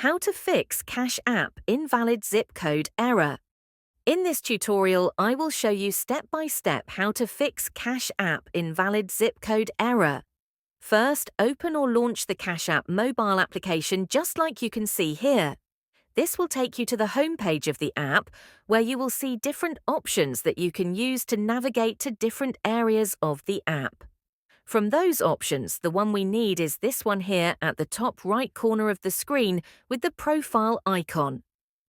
How to fix Cash App invalid zip code error. In this tutorial, I will show you step by step how to fix Cash App invalid zip code error. First, open or launch the Cash App mobile application just like you can see here. This will take you to the home page of the app, where you will see different options that you can use to navigate to different areas of the app. From those options, the one we need is this one here at the top right corner of the screen with the profile icon.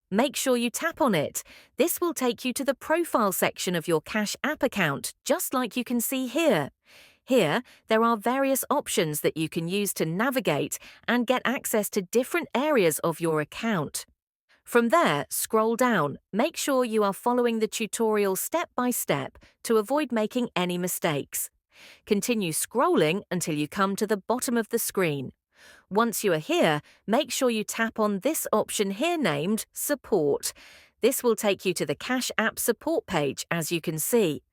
Make sure you tap on it. This will take you to the profile section of your Cash App account, just like you can see here. Here, there are various options that you can use to navigate and get access to different areas of your account. From there, scroll down. Make sure you are following the tutorial step by step to avoid making any mistakes. Continue scrolling until you come to the bottom of the screen. Once you are here, make sure you tap on this option here named Support. This will take you to the Cash App support page, as you can see.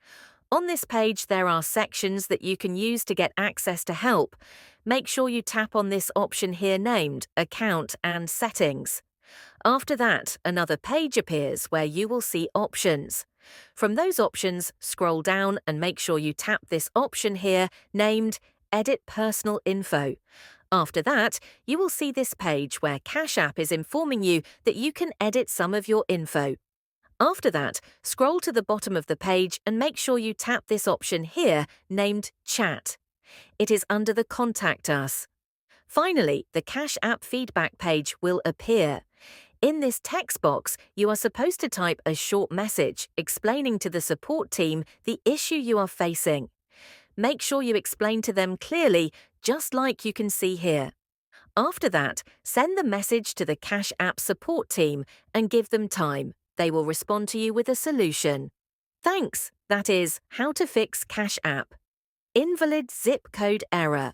On this page, there are sections that you can use to get access to help. Make sure you tap on this option here named Account and Settings. After that, another page appears where you will see options. From those options, scroll down and make sure you tap this option here named Edit Personal Info. After that, you will see this page where Cash App is informing you that you can edit some of your info. After that, scroll to the bottom of the page and make sure you tap this option here named Chat. It is under the Contact Us. Finally, the Cash App feedback page will appear. In this text box, you are supposed to type a short message explaining to the support team the issue you are facing. Make sure you explain to them clearly, just like you can see here. After that, send the message to the Cash App support team and give them time. They will respond to you with a solution. Thanks! That is how to fix Cash App invalid zip code error.